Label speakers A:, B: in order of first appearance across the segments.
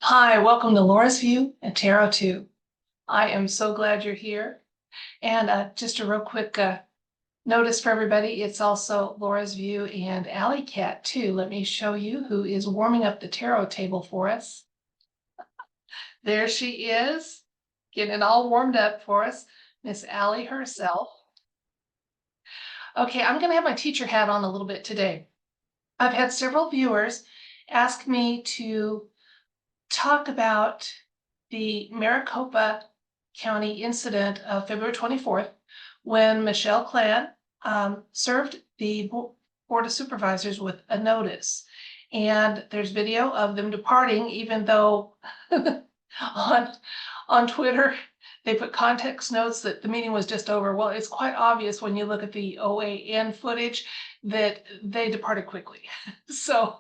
A: Hi, welcome to Laura's View and Tarot 2. I am so glad you're here. And just a real quick notice for everybody, it's also Laura's View and Alley Cat too. Let me show you who is warming up the tarot table for us. There she is, getting it all warmed up for us, Miss Allie herself. Okay, I'm gonna have my teacher hat on a little bit today. I've had several viewers ask me to talk about the Maricopa County incident of February 24th, when Mikki Klann served the Board of Supervisors with a notice. And there's video of them departing, even though on Twitter, they put context notes that the meeting was just over. Well, it's quite obvious when you look at the OAN footage that they departed quickly. So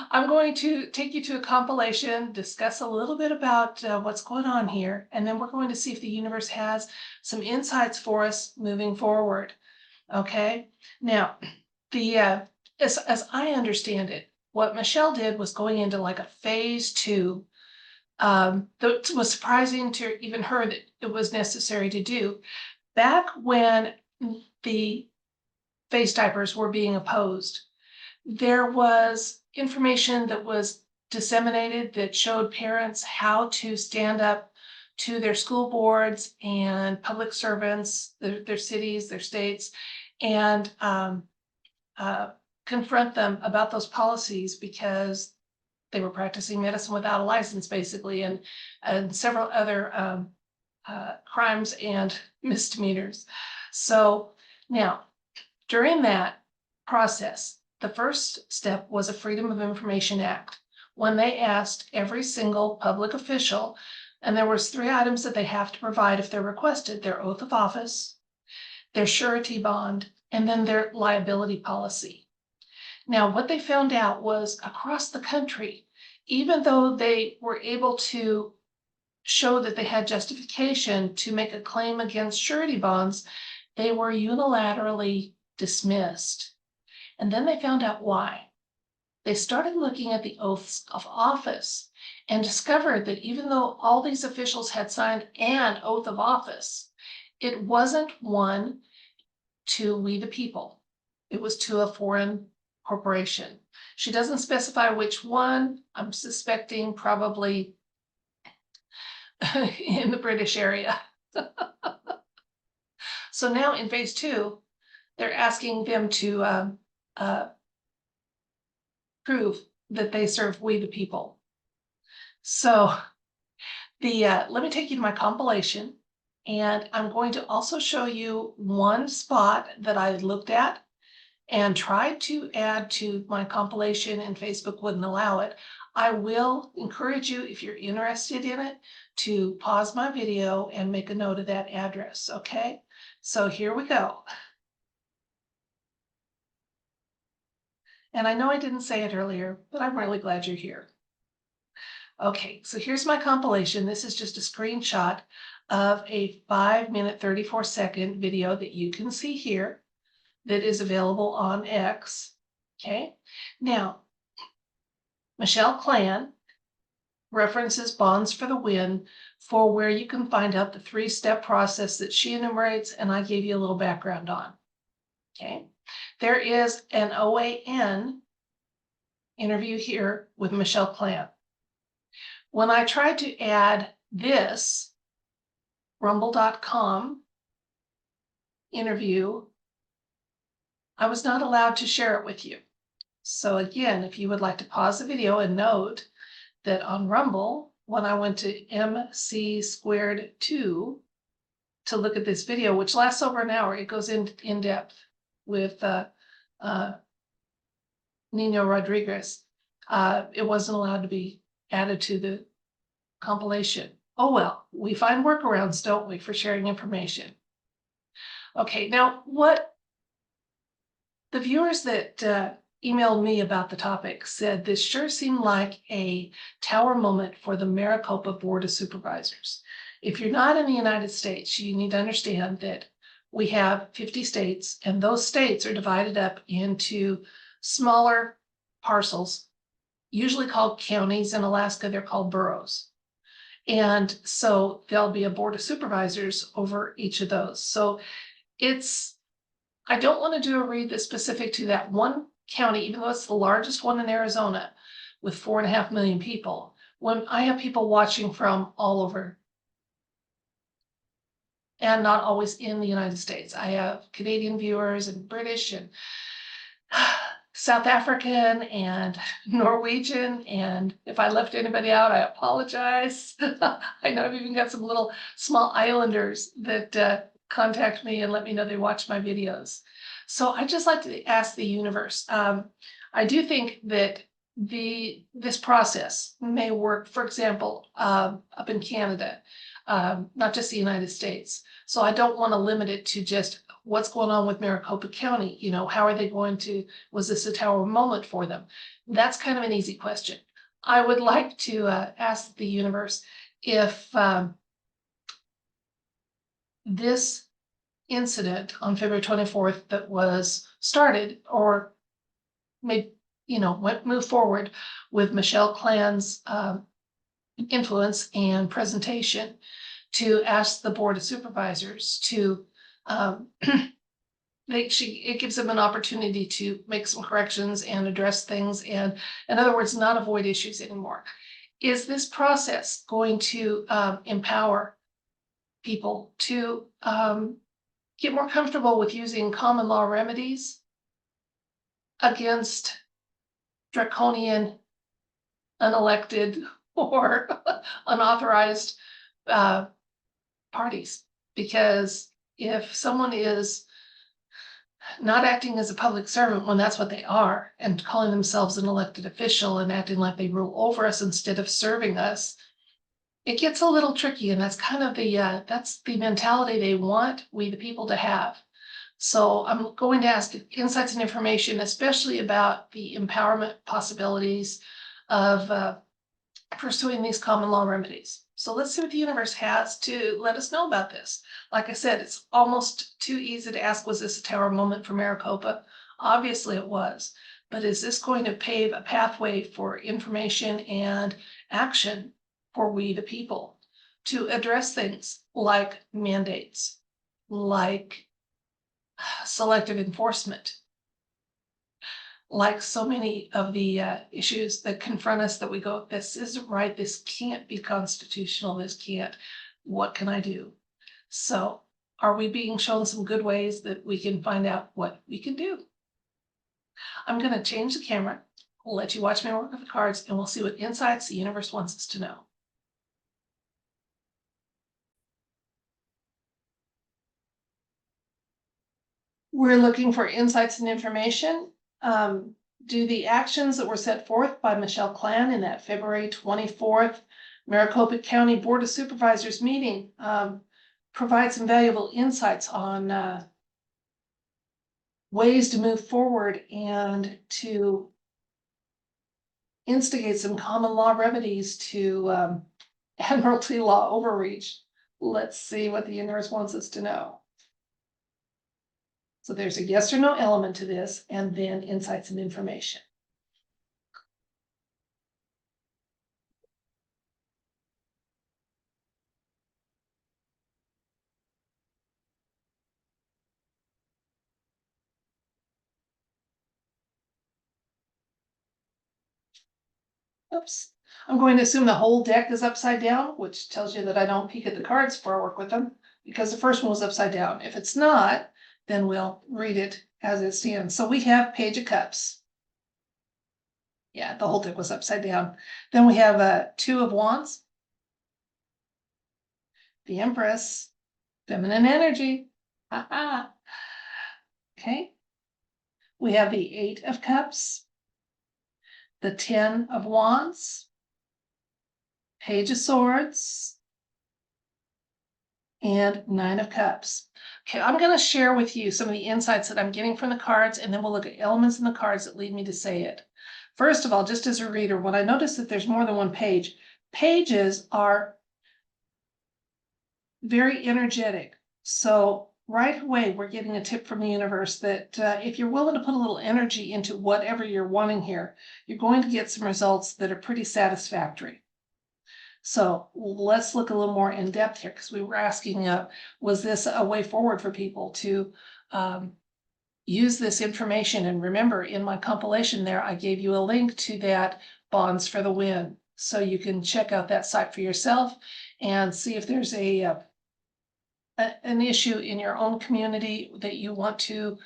A: I'm going to take you to a compilation, discuss a little bit about what's going on here, and then we're going to see if the universe has some insights for us moving forward. Okay, now as I understand it, what Mikki did was going into like a phase 2. That was surprising to even her that it was necessary to do. Back when the face diapers were being opposed, there was information that was disseminated that showed parents how to stand up to their school boards and public servants, their cities, their states, and confront them about those policies, because they were practicing medicine without a license, basically, and several other crimes and misdemeanors. So now, during that process, the first step was a Freedom of Information Act, when they asked every single public official, and there was 3 items that they have to provide if they're requested: their oath of office, their surety bond, and then their liability policy. Now, what they found out was across the country, even though they were able to show that they had justification to make a claim against surety bonds, they were unilaterally dismissed. And then they found out why. They started looking at the oaths of office and discovered that even though all these officials had signed an oath of office, it wasn't one to we the people. It was to a foreign corporation. She doesn't specify which one. I'm suspecting probably in the British area. So now in phase 2, they're asking them to prove that they serve we the people. So let me take you to my compilation, and I'm going to also show you one spot that I looked at and tried to add to my compilation, and Facebook wouldn't allow it. I will encourage you, if you're interested in it, to pause my video and make a note of that address, okay? So here we go. And I know I didn't say it earlier, but I'm really glad you're here. Okay, so here's my compilation. This is just a screenshot of a 5-minute, 34-second video that you can see here that is available on X. Okay, now, Mikki Klann references Bonds for the Win for where you can find out the 3-step process that she enumerates, and I gave you a little background on. Okay, there is an OAN interview here with Mikki Klann. When I tried to add this rumble.com interview, I was not allowed to share it with you. So again, if you would like to pause the video and note that on Rumble, when I went to MC² 2 to look at this video, which lasts over an hour, it goes in depth with Nino Rodriguez, it wasn't allowed to be added to the compilation. Oh well, we find workarounds, don't we, for sharing information. Okay, now what the viewers that emailed me about the topic said this sure seemed like a tower moment for the Maricopa Board of Supervisors. If you're not in the United States, you need to understand that we have 50 states, and those states are divided up into smaller parcels usually called counties. In Alaska, they're called boroughs. And so there'll be a board of supervisors over each of those. So I don't want to do a read that's specific to that one county, even though it's the largest one in Arizona with 4.5 million people. When I have people watching from all over and not always in the United States. I have Canadian viewers and British and South African and Norwegian. And if I left anybody out, I apologize. I know I've even got some little small islanders that contact me and let me know they watch my videos. So I just like to ask the universe. I do think that this process may work, for example, up in Canada, not just the United States. So I don't want to limit it to just what's going on with Maricopa County. You know, how are they going to, was this a tower moment for them? That's kind of an easy question. I would like to ask the universe if this incident on February 24th that was started or made, moved forward with Mikki Klann's influence and presentation, to ask the Board of Supervisors to, it gives them an opportunity to make some corrections and address things, and in other words, not avoid issues anymore. Is this process going to empower people to get more comfortable with using common law remedies against draconian, unelected, or unauthorized parties? Because if someone is not acting as a public servant when that's what they are, and calling themselves an elected official and acting like they rule over us instead of serving us, it gets a little tricky. And that's kind of that's the mentality they want we the people to have. So I'm going to ask insights and information, especially about the empowerment possibilities of pursuing these common law remedies. So let's see what the universe has to let us know about this. Like I said, it's almost too easy to ask, was this a tower moment for Maricopa? Obviously it was, but is this going to pave a pathway for information and action for we the people to address things like mandates, like selective enforcement, like so many of the issues that confront us that we go, this isn't right, this can't be constitutional, this can't, what can I do? So are we being shown some good ways that we can find out what we can do? I'm going to change the camera. We'll let you watch me work with the cards, and we'll see what insights the universe wants us to know. We're looking for insights and information. Do the actions that were set forth by Mikki Klann in that February 24th Maricopa County Board of Supervisors meeting provide some valuable insights on ways to move forward and to instigate some common law remedies to admiralty law overreach? Let's see what the universe wants us to know. So there's a yes or no element to this, and then insights and information. Oops. I'm going to assume the whole deck is upside down, which tells you that I don't peek at the cards before I work with them, because the first one was upside down. If it's not, then we'll read it as it stands. So we have Page of Cups. Yeah, the whole deck was upside down. Then we have Two of Wands, the Empress, feminine energy. Okay. We have the Eight of Cups, the 10 of Wands, Page of Swords, and 9 of Cups. Okay, I'm going to share with you some of the insights that I'm getting from the cards, and then we'll look at elements in the cards that lead me to say it. First of all, just as a reader, when I notice that there's more than one page, pages are very energetic. So right away, we're getting a tip from the universe that if you're willing to put a little energy into whatever you're wanting here, you're going to get some results that are pretty satisfactory. So let's look a little more in depth here, because we were asking, was this a way forward for people to use this information? And remember, in my compilation there, I gave you a link to that Bonds for the Win. So you can check out that site for yourself and see if there's an issue in your own community that you want to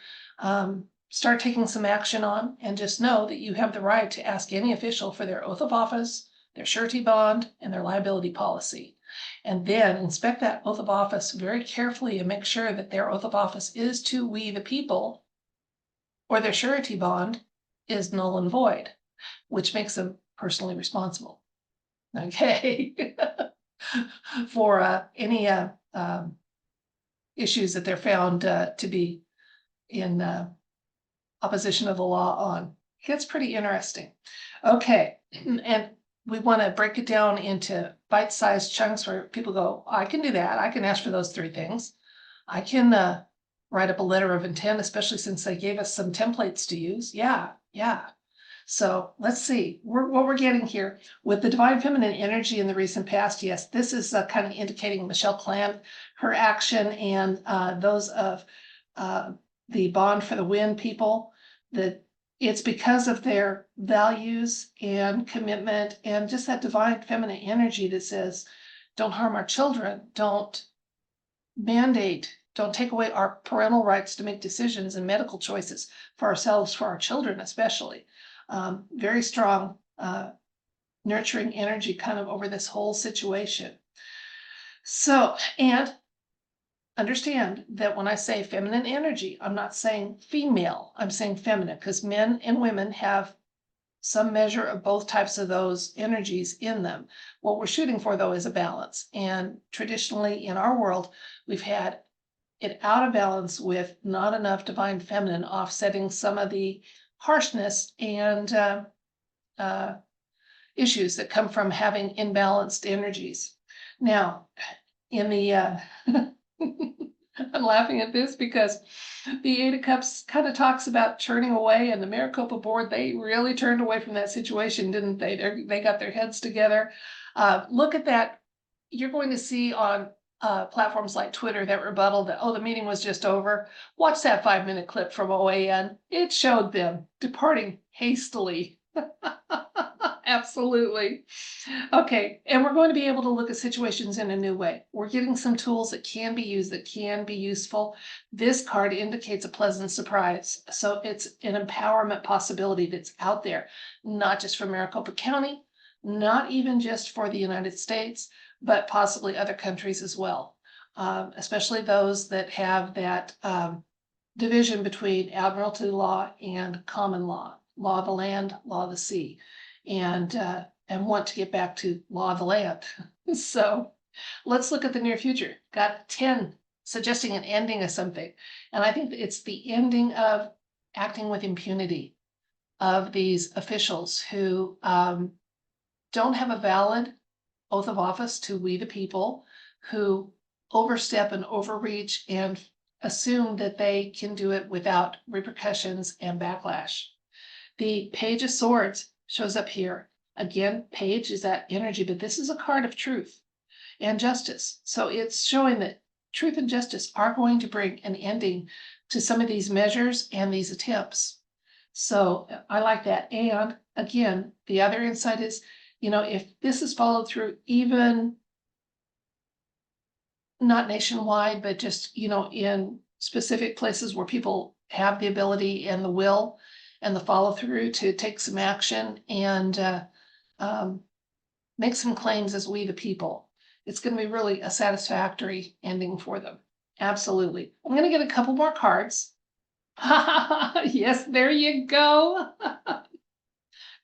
A: start taking some action on. And just know that you have the right to ask any official for their oath of office, their surety bond, and their liability policy. And then inspect that oath of office very carefully and make sure that their oath of office is to we the people, or their surety bond is null and void, which makes them personally responsible. Okay. For any issues that they're found to be in opposition of the law on. It's pretty interesting. Okay, and we want to break it down into bite-sized chunks where people go, I can do that. I can ask for those 3 things. I can write up a letter of intent, especially since they gave us some templates to use. Yeah. So let's see what we're getting here with the divine feminine energy in the recent past. Yes, this is kind of indicating Michelle Klann, her action, and those of the Bond for the Win people, that it's because of their values and commitment and just that divine feminine energy that says, don't harm our children, don't mandate, don't take away our parental rights to make decisions and medical choices for ourselves, for our children especially. Very strong nurturing energy kind of over this whole situation. So, and understand that when I say feminine energy, I'm not saying female, I'm saying feminine, because men and women have some measure of both types of those energies in them. What we're shooting for, though, is a balance. And traditionally in our world, we've had it out of balance with not enough divine feminine offsetting some of the harshness and issues that come from having imbalanced energies. Now, in the I'm laughing at this because the 8 of Cups kind of talks about turning away, and the Maricopa Board, they really turned away from that situation, didn't they? They got their heads together. Look at that. You're going to see on platforms like Twitter that rebuttal that, oh, the meeting was just over. Watch that 5-minute clip from OAN. It showed them departing hastily. Absolutely. Okay, and we're going to be able to look at situations in a new way. We're getting some tools that can be used, that can be useful. This card indicates a pleasant surprise. So it's an empowerment possibility that's out there, not just for Maricopa County, not even just for the United States, but possibly other countries as well, especially those that have that division between admiralty law and common law, law of the land, law of the sea, and want to get back to law of the land. So let's look at the near future. Got 10 suggesting an ending of something. And I think that it's the ending of acting with impunity of these officials who don't have a valid oath of office to we the people, who overstep and overreach and assume that they can do it without repercussions and backlash. The Page of Swords shows up here. Again, Page is that energy, but this is a card of truth and justice. So it's showing that truth and justice are going to bring an ending to some of these measures and these attempts. So I like that. And again, the other insight is, if this is followed through, even not nationwide, but just, in specific places where people have the ability and the will and the follow through to take some action and make some claims as we the people, it's going to be really a satisfactory ending for them. Absolutely. I'm going to get a couple more cards. Yes, there you go.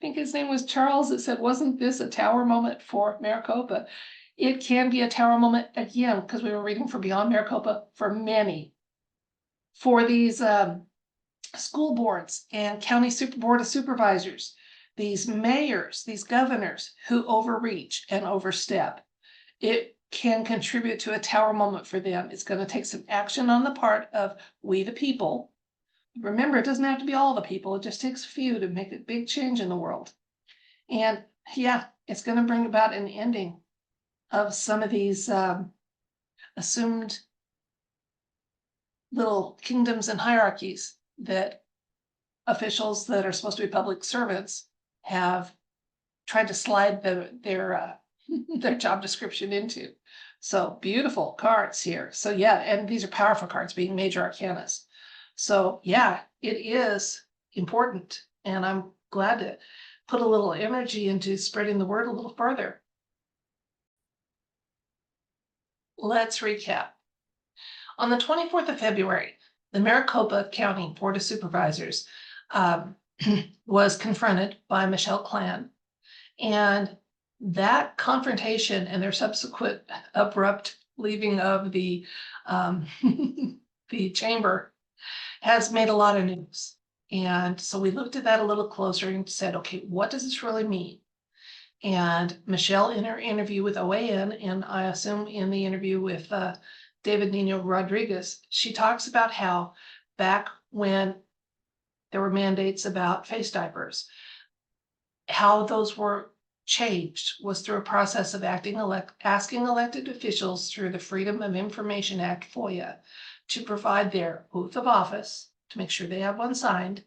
A: I think his name was Charles that said, wasn't this a tower moment for Maricopa? It can be a tower moment again, because we were reading for Beyond Maricopa for many. For these school boards and county board of supervisors, these mayors, these governors who overreach and overstep. It can contribute to a tower moment for them. It's going to take some action on the part of we the people. Remember, it doesn't have to be all the people. It just takes a few to make a big change in the world. And yeah, it's going to bring about an ending of some of these assumed little kingdoms and hierarchies that officials that are supposed to be public servants have tried to slide their job description into. So beautiful cards here. So yeah, and these are powerful cards being major arcanas. So yeah, it is important. And I'm glad to put a little energy into spreading the word a little further. Let's recap. On the 24th of February, the Maricopa County Board of Supervisors was confronted by Mikki Klann, and that confrontation and their subsequent abrupt leaving of the the chamber has made a lot of news. And so we looked at that a little closer and said, okay, what does this really mean? And Michelle, in her interview with OAN, and I assume in the interview with David Nino Rodriguez, she talks about how back when there were mandates about face diapers, how those were changed was through a process of asking elected officials through the Freedom of Information Act, FOIA, to provide their oath of office, to make sure they have one signed,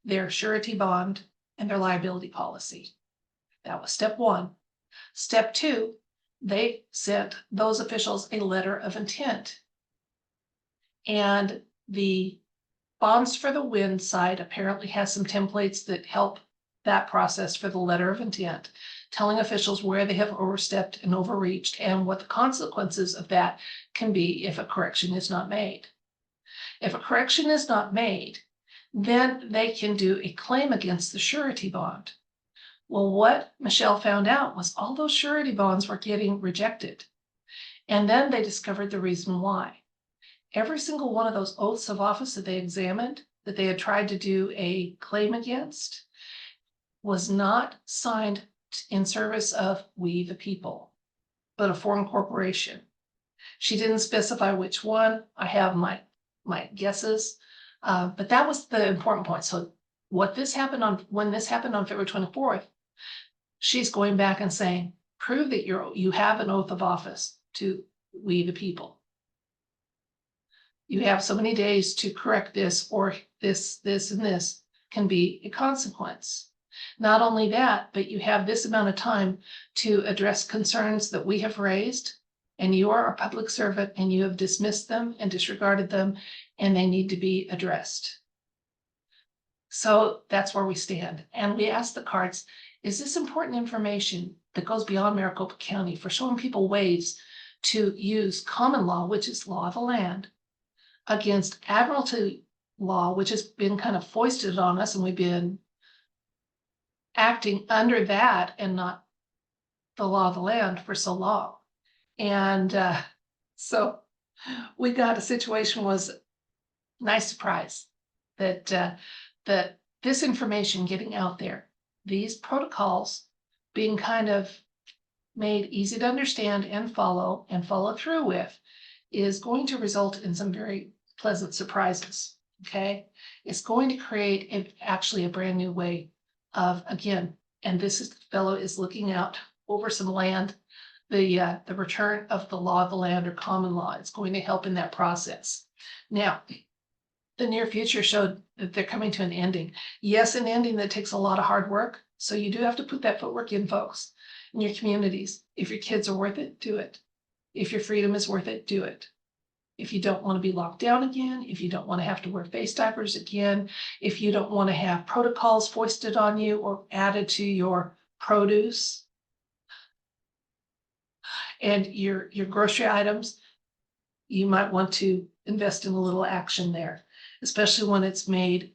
A: their surety bond, and their liability policy. That was step one. Step two, they sent those officials a letter of intent. And the Bonds for the Wind side apparently has some templates that help that process for the letter of intent, telling officials where they have overstepped and overreached and what the consequences of that can be if a correction is not made. If a correction is not made, then they can do a claim against the surety bond. Well, what Michelle found out was all those surety bonds were getting rejected. And then they discovered the reason why. Every single one of those oaths of office that they examined, that they had tried to do a claim against, was not signed in service of we the people, but a foreign corporation. She didn't specify which one. I have my guesses, but that was the important point. So when this happened on February 24th, she's going back and saying, prove that you have an oath of office to we the people. You have so many days to correct this, or this, and this can be a consequence. Not only that, but you have this amount of time to address concerns that we have raised, and you are a public servant and you have dismissed them and disregarded them, and they need to be addressed. So that's where we stand. And we ask the cards, is this important information that goes beyond Maricopa County for showing people ways to use common law, which is law of the land, against admiralty law, which has been kind of foisted on us, and we've been acting under that and not the law of the land for so long. And so we got a situation, was nice surprise that that this information getting out there, these protocols being kind of made easy to understand and follow through with, is going to result in some very pleasant surprises. Okay, it's going to create actually a brand new way of, again, and this fellow is looking out over some land, the return of the law of the land, or common law. It's going to help in that process. Now, the near future showed that they're coming to an ending. Yes, an ending that takes a lot of hard work. So you do have to put that footwork in, folks, in your communities. If your kids are worth it, do it. If your freedom is worth it, do it. If you don't want to be locked down again, if you don't want to have to wear face diapers again, if you don't want to have protocols foisted on you or added to your produce and your grocery items, you might want to invest in a little action there, especially when it's made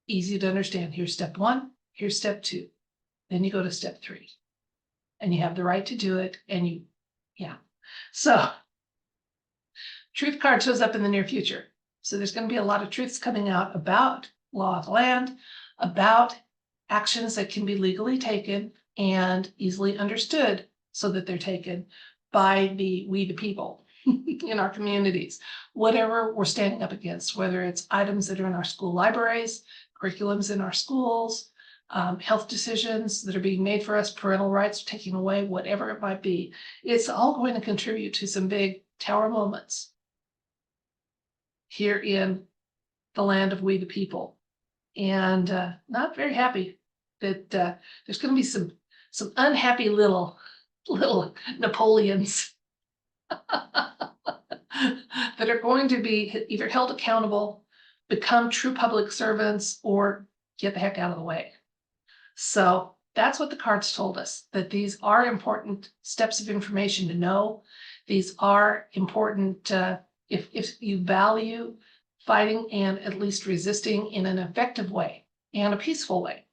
A: easy to understand. Here's step one, here's step two. Then you go to step three and you have the right to do it. And so truth card shows up in the near future. So there's going to be a lot of truths coming out about law of the land, about actions that can be legally taken and easily understood so that they're taken, by we the people in our communities, whatever we're standing up against, whether it's items that are in our school libraries, curriculums in our schools, health decisions that are being made for us, parental rights taken away, whatever it might be. It's all going to contribute to some big tower moments here in the land of we the people. And not very happy that there's going to be some unhappy little Napoleons that are going to be either held accountable, become true public servants, or get the heck out of the way. So that's what the cards told us, that these are important steps of information to know. These are important if you value fighting and at least resisting in an effective way and a peaceful way.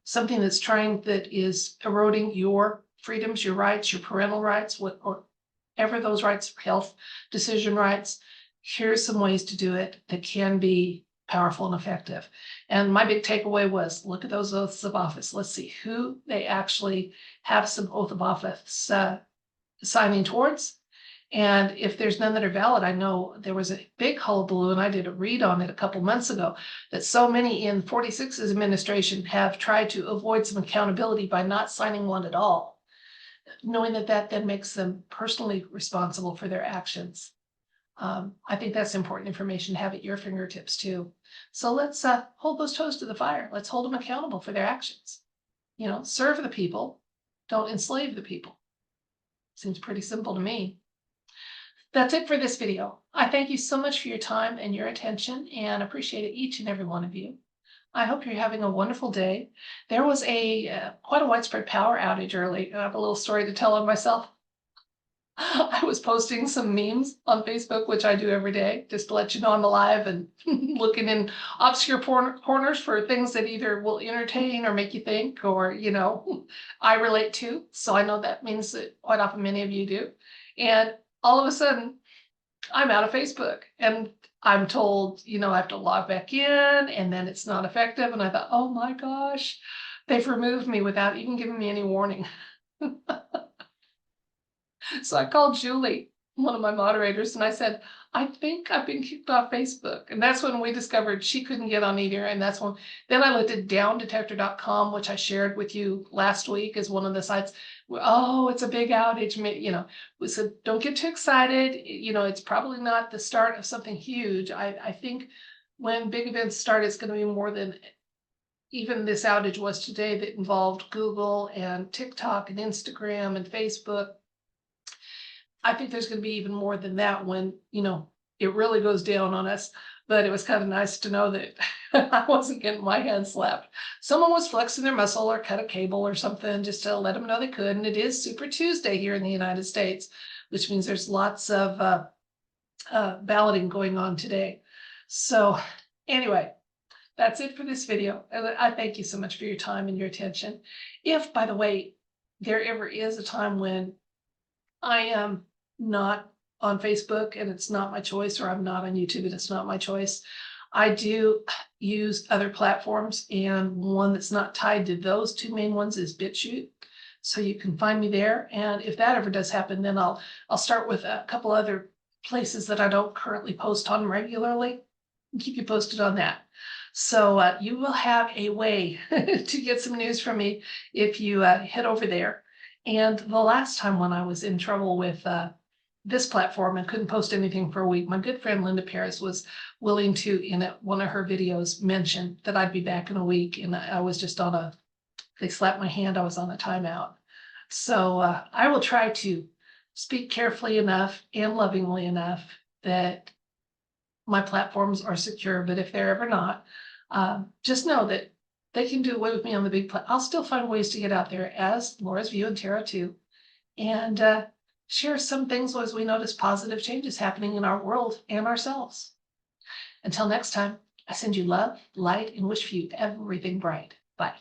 A: Something that is eroding your freedoms, your rights, your parental rights, whatever those rights, health decision rights. Here's some ways to do it that can be powerful and effective. And my big takeaway was, look at those oaths of office. Let's see who they actually have some oath of office signing towards. And if there's none that are valid, I know there was a big hullabaloo, and I did a read on it a couple months ago, that so many in 46's administration have tried to avoid some accountability by not signing one at all, knowing that then makes them personally responsible for their actions. I think that's important information to have at your fingertips too. So let's hold those toes to the fire. Let's hold them accountable for their actions. Serve the people, don't enslave the people. Seems pretty simple to me. That's it for this video. I thank you so much for your time and your attention, and appreciate each and every one of you. I hope you're having a wonderful day. There was quite a widespread power outage early. I have a little story to tell on myself. I was posting some memes on Facebook, which I do every day, just to let you know I'm alive, and looking in obscure corners for things that either will entertain or make you think, or, I relate to. So I know that means that quite often many of you do. And all of a sudden, I'm out of Facebook, and I'm told, I have to log back in, and then it's not effective. And I thought, oh my gosh, they've removed me without even giving me any warning. So I called Julie, one of my moderators, and I said, I think I've been kicked off Facebook. And that's when we discovered she couldn't get on either. And then I looked at downdetector.com, which I shared with you last week as one of the sites. Oh, it's a big outage. We said, don't get too excited. It's probably not the start of something huge. I think when big events start, it's going to be more than even this outage was today, that involved Google and TikTok and Instagram and Facebook. I think there's going to be even more than that when, it really goes down on us. But it was kind of nice to know that I wasn't getting my hand slapped. Someone was flexing their muscle or cut a cable or something just to let them know they could. And it is Super Tuesday here in the United States, which means there's lots of balloting going on today. So anyway, that's it for this video. I thank you so much for your time and your attention. If, by the way, there ever is a time when I am not on Facebook and it's not my choice, or I'm not on YouTube and it's not my choice, I do use other platforms, and one that's not tied to those two main ones is BitChute. So you can find me there. And if that ever does happen, then I'll start with a couple other places that I don't currently post on regularly and keep you posted on that. So you will have a way to get some news from me if you head over there. And the last time when I was in trouble with this platform and couldn't post anything for a week, my good friend Linda Paris was willing to, in one of her videos, mention that I'd be back in a week. And I was just they slapped my hand, I was on a timeout. So I will try to speak carefully enough and lovingly enough that my platforms are secure. But if they're ever not, just know that they can do away with me on the big I'll still find ways to get out there as Laura's View and Tarot too, and share some things as we notice positive changes happening in our world and ourselves. Until next time, I send you love, light, and wish for you everything bright. Bye.